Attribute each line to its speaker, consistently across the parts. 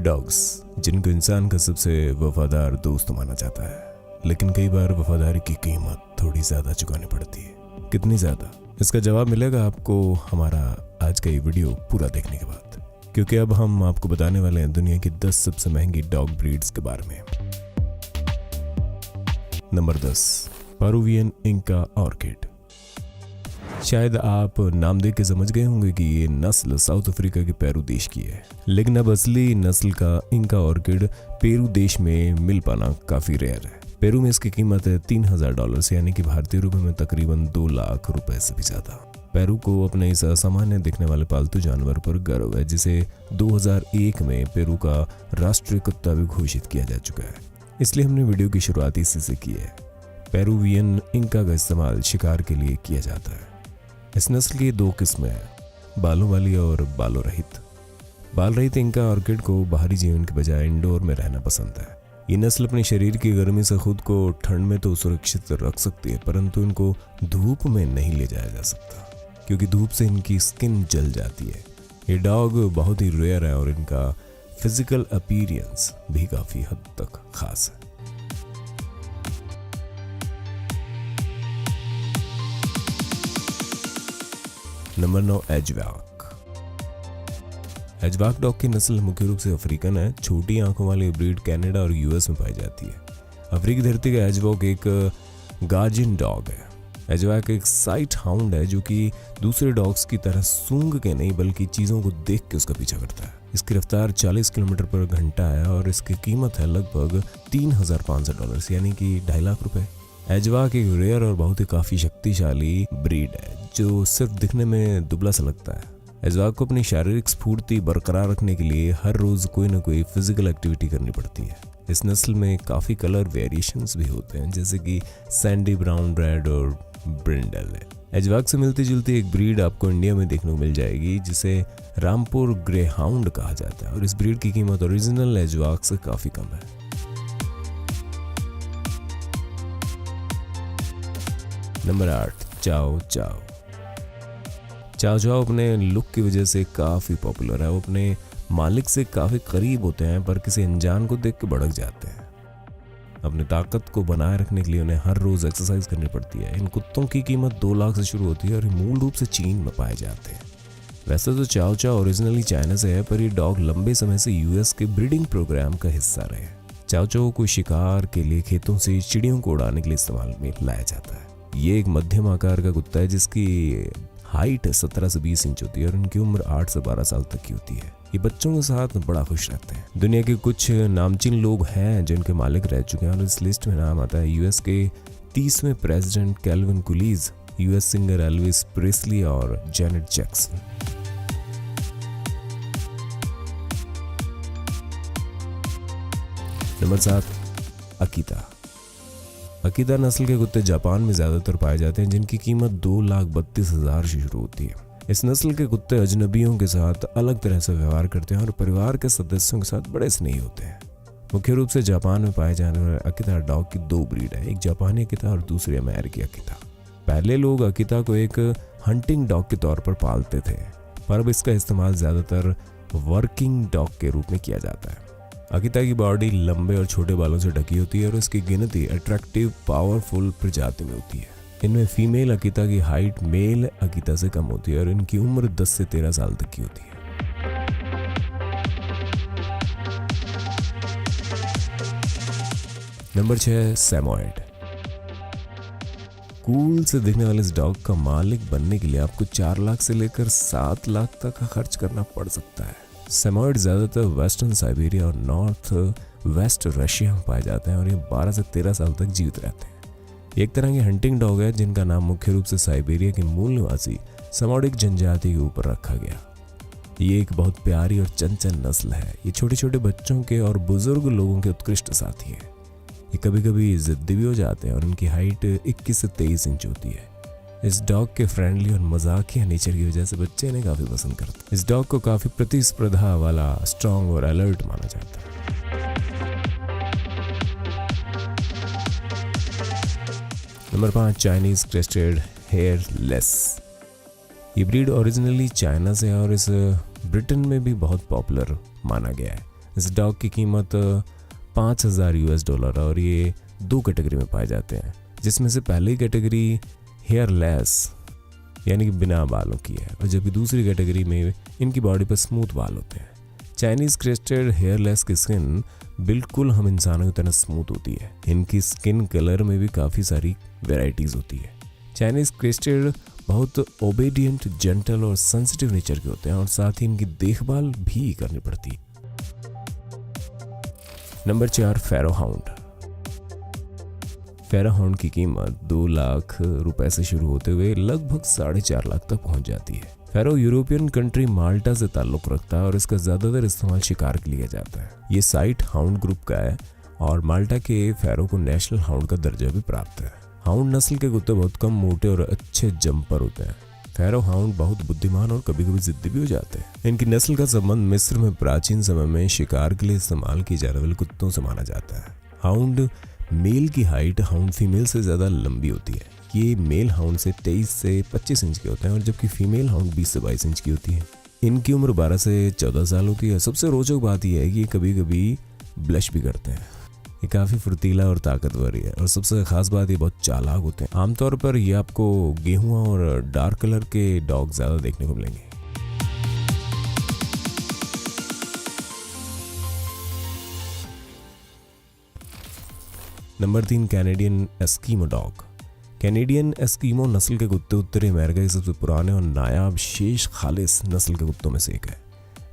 Speaker 1: Dogs जिनको इंसान का सबसे वफादार दोस्त माना जाता है, लेकिन कई बार वफादारी की कीमत थोड़ी ज्यादा चुकानी पड़ती है। कितनी ज्यादा, इसका जवाब मिलेगा आपको हमारा आज का ये वीडियो पूरा देखने के बाद, क्योंकि अब हम आपको बताने वाले हैं दुनिया की 10 सबसे महंगी डॉग ब्रीड्स के बारे में। Number 10, Peruvian Inca orchid. शायद आप नाम देख के समझ गए होंगे कि ये नस्ल साउथ अफ्रीका के पेरू देश की है, लेकिन अब असली नस्ल का इंका ऑर्किड पेरू देश में मिल पाना काफी रेयर है। पेरू में इसकी कीमत है $3000, यानी कि भारतीय रुपए में तकरीबन 2 लाख रुपए से भी ज्यादा। पेरू को अपने इस असामान्य दिखने वाले पालतू जानवर पर गर्व है, जिसे 2001 में पेरू का राष्ट्रीय कुत्ता भी घोषित किया जा चुका है। इसलिए हमने वीडियो की शुरुआत इसी से की है। पेरुवियन इंका का इस्तेमाल शिकार के लिए किया जाता है। इस नस्ल की 2 किस्में हैं, बालों वाली और बालों रहित। बाल रहित इंका ऑर्किड को बाहरी जीवन के बजाय इंडोर में रहना पसंद है। ये नस्ल अपने शरीर की गर्मी से खुद को ठंड में तो सुरक्षित रख सकती है, परंतु इनको धूप में नहीं ले जाया जा सकता, क्योंकि धूप से इनकी स्किन जल जाती है। ये डॉग बहुत ही रेयर है और इनका फिजिकल अपीयरेंस भी काफी हद तक खास है। नंबर 9, एजवाक। एजवाक डॉग की नस्ल मुख्य रूप से अफ्रीकन है। छोटी आंखों वाली ब्रीड कनाडा और यूएस में पाई जाती है। अफ्रीकी धरती का एजवाक एक गार्जियन डॉग है। एजवाक एक साइट हाउंड है जो कि दूसरे डॉग्स की तरह सूंघ के नहीं बल्कि चीजों को देख के उसका पीछा करता है। इसकी रफ्तार 40 किलोमीटर पर घंटा है और इसकी कीमत है लगभग $3500, यानी कि 2.5 लाख रुपए। एजवाक एक रेयर और बहुत ही काफी शक्तिशाली ब्रीड है जो सिर्फ दिखने में दुबला सा लगता है। एजवाक को अपनी शारीरिक स्फूर्ति बरकरार रखने के लिए हर रोज कोई ना कोई फिजिकल एक्टिविटी करनी पड़ती है। इस नस्ल में काफी कलर वेरिएशंस भी होते हैं, जैसे कि सैंडी ब्राउन, रेड और ब्रिंडल। एजवाक से मिलती जुलती एक ब्रीड आपको इंडिया में देखने को मिल जाएगी, जिसे रामपुर ग्रे हाउंड कहा जाता है, और इस ब्रीड की कीमत ओरिजिनल एजवाक से काफी कम है। नंबर 8, चाओ चाओ। चाओ चाओ अपने लुक की वजह से काफी पॉपुलर है। वो अपने मालिक से काफी करीब होते हैं, पर किसी अनजान को देख के भड़क जाते हैं। अपनी ताकत को बनाए रखने के लिए उन्हें हर रोज एक्सरसाइज करनी पड़ती है। इन कुत्तों की कीमत 2 लाख से शुरू होती है और मूल रूप से चीन में पाए जाते हैं। वैसे तो चाओ चाओ ओरिजिनली चाइना से है, पर ये डॉग लंबे समय से यूएस के ब्रीडिंग प्रोग्राम का हिस्सा रहे। चाओ चाओ को शिकार के लिए खेतों से चिड़ियों को उड़ाने के लिए इस्तेमाल में लाया जाता है। ये एक मध्यम आकार का कुत्ता है जिसकी हाइट 17 से 20 इंच होती है और इनकी उम्र 8 से 12 साल तक की होती है। ये बच्चों के साथ बड़ा खुश रहते हैं। दुनिया के कुछ नामचीन लोग हैं जिनके मालिक रह चुके हैं और इस लिस्ट में नाम आता है यूएस के 30वें president Calvin Coolidge, US singer Elvis Presley और Janet Jackson. Number 7, Akita. Akita नस्ल के कुत्ते जापान में ज्यादातर पाए जाते हैं, जिनकी कीमत 2,32,000 से शुरू होती है। इस नस्ल के कुत्ते अजनबियों के साथ अलग तरह से व्यवहार करते हैं और परिवार के सदस्यों के साथ बड़े स्नेही होते हैं। मुख्य रूप से जापान में पाए जाने वाले अकीता डॉग की 2 ब्रीड है, एक जापानी अकीता और दूसरी अमेरिकी अकीता। पहले लोग अकीता को एक हंटिंग डॉग के तौर पर पालते थे, पर अब इसका इस्तेमाल ज्यादातर वर्किंग डॉग के रूप में किया जाता है। अकीता की बॉडी लंबे और छोटे बालों से ढकी होती है और इसकी गिनती अट्रैक्टिव पावरफुल प्रजाति में होती है। इनमें फीमेल अकीता की हाइट मेल अकीता से कम होती है और इनकी उम्र 10 से 13 साल तक की होती है। नंबर 6, सैमोयड। कूल से दिखने वाले इस डॉग का मालिक बनने के लिए आपको 4 लाख से लेकर 7 लाख तक का खर्च करना पड़ सकता है। सैमोयड ज्यादातर वेस्टर्न साइबेरिया और नॉर्थ वेस्ट रशिया में पाए जाते हैं और ये 12 से 13 साल तक जीवित रहते हैं। एक तरह की हंटिंग डॉग है जिनका नाम मुख्य रूप से साइबेरिया के मूल निवासी समोडिक जनजाति के ऊपर रखा गया। ये एक बहुत प्यारी और चंचल नस्ल है। ये छोटे छोटे बच्चों के और बुजुर्ग लोगों के उत्कृष्ट साथी है। ये कभी कभी जिद्दी भी हो जाते हैं और इनकी हाइट 21 से 23 इंच होती है। इस डॉग के फ्रेंडली और मजाकिया नेचर की वजह से बच्चे इन्हें काफी पसंद करते हैं। इस डॉग को काफी प्रतिस्पर्धा वाला, स्ट्रॉन्ग और अलर्ट माना जाता है। Number 5, Chinese crested hairless. ये ब्रीड ओरिजिनली चाइना से है और इस ब्रिटेन में भी बहुत पॉपुलर माना गया है। इस डॉग की कीमत $5,000 और ये 2 कैटेगरी में पाए जाते हैं, जिसमें से पहली कैटेगरी हेयरलेस यानी कि बिना बालों की है, और जबकि दूसरी कैटेगरी में इनकी बॉडी पर स्मूथ बाल होते हैं। चाइनीज क्रेस्टेड हेयरलेस की स्किन बिल्कुल हम इंसानों की तरह स्मूथ होती है। इनकी स्किन कलर में भी काफ़ी सारी वेराइटीज़ होती है। चाइनीज क्रेस्टेड बहुत ओबेडिएंट, जेंटल और सेंसिटिव नेचर के होते हैं और साथ ही इनकी देखभाल भी करनी पड़ती है। नंबर 4, फेरो हाउंड। फेरो हाउंड की कीमत 2 लाख रुपए से शुरू होते हुए लगभग 4.5 लाख तक पहुंच जाती है। फेरो यूरोपियन कंट्री माल्टा से ताल्लुक रखता है और इसका ज़्यादातर इस्तेमाल शिकार के लिए जाता है। ये साइट हाउंड ग्रुप का है और माल्टा के फेरो को नेशनल हाउंड का दर्जा भी प्राप्त है। हाउंड नस्ल के कुत्ते बहुत कम मोटे और अच्छे जंपर होते हैं। फेरो हाउंड बहुत बुद्धिमान और कभी कभी जिद्दी भी हो जाते हैं। इनकी नस्ल का संबंध मिस्र में प्राचीन समय में शिकार के लिए इस्तेमाल किए जाने वाले कुत्तों से माना जाता है। हाउंड मेल की हाइट हाउंड फीमेल से ज़्यादा लंबी होती है। ये मेल हाउंड से 23 से 25 इंच के होते हैं और जबकि फीमेल हाउंड 20 से 22 इंच की होती है। इनकी उम्र 12 से 14 साल होती है। सबसे रोचक बात यह है कि ये कभी कभी ब्लश भी करते हैं। ये काफ़ी फुर्तीला और ताकतवर है और सबसे खास बात ये बहुत चालाक होते हैं। आमतौर पर ये आपको गेहुआ और डार्क कलर के डॉग ज़्यादा देखने को मिलेंगे। Number 3, Canadian Eskimo dog. Canadian Eskimo नस्ल के कुत्ते उत्तरी अमेरिका के सबसे पुराने और नायाब शेष खालिस नस्ल के कुत्तों में से एक है।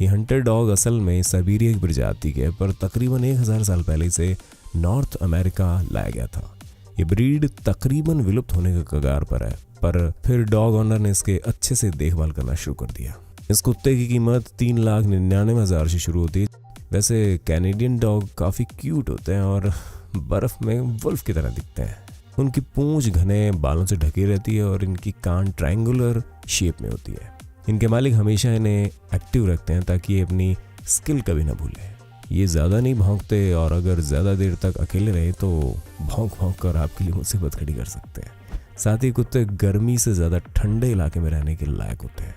Speaker 1: ये हंटर डॉग असल में साइबेरिया की प्रजाति के पर तकरीबन 1000 साल पहले से नॉर्थ अमेरिका लाया गया था। ये ब्रीड तकरीबन विलुप्त होने के कगार पर है, पर फिर डॉग ऑनर ने इसके अच्छे से देखभाल करना शुरू कर दिया। इस कुत्ते की कीमत 3,99,000 से शुरू होती है। वैसे कैनेडियन डॉग काफ़ी क्यूट होते हैं और बर्फ में वुल्फ की तरह दिखते हैं। उनकी पूंछ घने बालों से ढकी रहती है और इनकी कान ट्रायंगुलर शेप में होती है। इनके मालिक हमेशा इन्हें एक्टिव रखते हैं ताकि ये अपनी स्किल कभी ना भूलें। ये ज़्यादा नहीं भौंकते और अगर ज़्यादा देर तक अकेले रहे तो भौंक भौंक कर आपके लिए मुसीबत खड़ी कर सकते हैं। साथ ही कुत्ते गर्मी से ज़्यादा ठंडे इलाके में रहने के लायक होते हैं।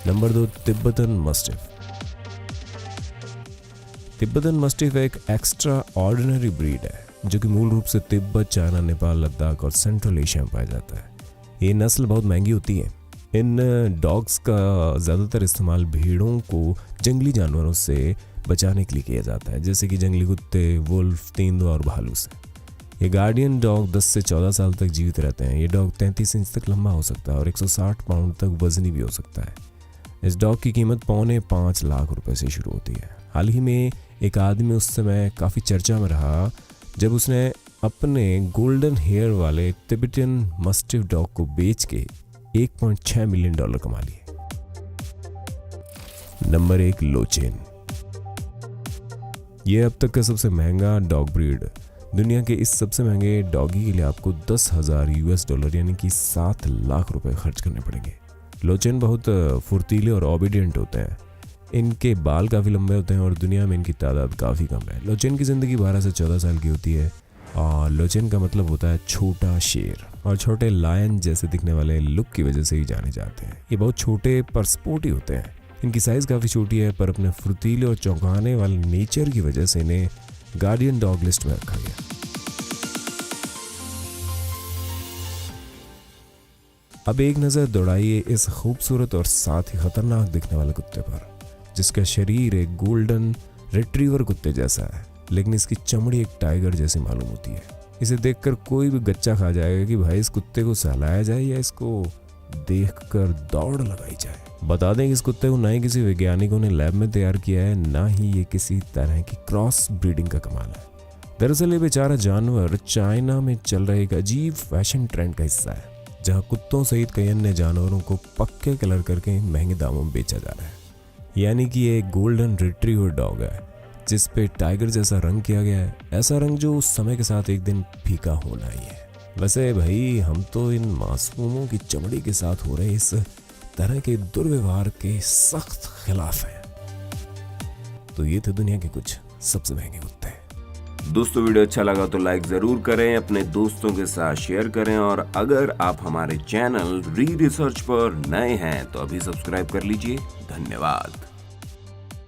Speaker 1: Number 2, Tibetan mastiff. Tibetan mastiff एक एक्स्ट्रा ऑर्डिनरी ब्रीड है जो कि मूल रूप से तिब्बत, चाइना, नेपाल, लद्दाख और सेंट्रल एशिया में पाया जाता है। ये नस्ल बहुत महंगी होती है। इन डॉग्स का ज़्यादातर इस्तेमाल भेड़ों को जंगली जानवरों से बचाने के लिए किया जाता है, जैसे कि जंगली कुत्ते, वुल्फ, तेंदुआ और भालू से। ये गार्डियन डॉग 10 से 14 साल तक जीवित रहते हैं। ये डॉग 33 इंच तक लंबा हो सकता है और 160 पाउंड तक वजनी भी हो सकता है। इस डॉग की कीमत 4.25 लाख रुपए से शुरू होती है। हाल ही में एक आदमी उस समय काफ़ी चर्चा में रहा जब उसने अपने गोल्डन हेयर वाले तिब्बतन मस्टिफ डॉग को बेच के $1.6 मिलियन कमा लिए। नंबर 1, लोचेन। यह अब तक का सबसे महंगा डॉग ब्रीड। दुनिया के इस सबसे महंगे डॉगी के लिए आपको $10,000 यानी कि 7 लाख रुपए खर्च करने पड़ेंगे। लोचेन बहुत फुर्तीले और ओबीडियंट होते हैं। इनके बाल काफ़ी लंबे होते हैं और दुनिया में इनकी तादाद काफ़ी कम है। लोचेन की ज़िंदगी 12 से 14 साल की होती है और लोचेन का मतलब होता है छोटा शेर, और छोटे लायन जैसे दिखने वाले लुक की वजह से ही जाने जाते हैं। ये बहुत छोटे पर स्पोर्टी होते हैं। इनकी साइज़ काफ़ी छोटी है पर अपने फुर्तीले और चौंकाने वाले नेचर की वजह से इन्हें गार्डियन डॉग लिस्ट में रखा गया। अब एक नज़र दौड़ाइए इस खूबसूरत और साथ ही खतरनाक दिखने वाले कुत्ते पर, जिसका शरीर एक गोल्डन रिट्रीवर कुत्ते जैसा है, लेकिन इसकी चमड़ी एक टाइगर जैसी मालूम होती है। इसे देखकर कोई भी गच्चा खा जाएगा कि भाई इस कुत्ते को सहलाया जाए या इसको देखकर दौड़ लगाई जाए। बता दें कि इस कुत्ते को ना ही किसी वैज्ञानिकों ने लैब में तैयार किया है, ना ही ये किसी तरह की क्रॉस ब्रीडिंग का कमाल है। दरअसल ये बेचारा जानवर चाइना में चल रहे एक अजीब फैशन ट्रेंड का हिस्सा है, जहाँ कुत्तों सहित कई अन्य जानवरों को पक्के कलर करके महंगे दामों में बेचा जा रहा है। यानी कि ये एक गोल्डन रिट्रीवर डॉग है जिस पे टाइगर जैसा रंग किया गया है, ऐसा रंग जो उस समय के साथ एक दिन फीका होना ही है। वैसे भाई हम तो इन मासूमों की चमड़ी के साथ हो रहे इस तरह के दुर्व्यवहार के सख्त खिलाफ हैं। तो ये थे दुनिया के कुछ सबसे महंगे कुत्ते।
Speaker 2: दोस्तों वीडियो अच्छा लगा तो लाइक जरूर करें, अपने दोस्तों के साथ शेयर करें और अगर आप हमारे चैनल री रिसर्च पर नए हैं तो अभी सब्सक्राइब कर लीजिए। धन्यवाद।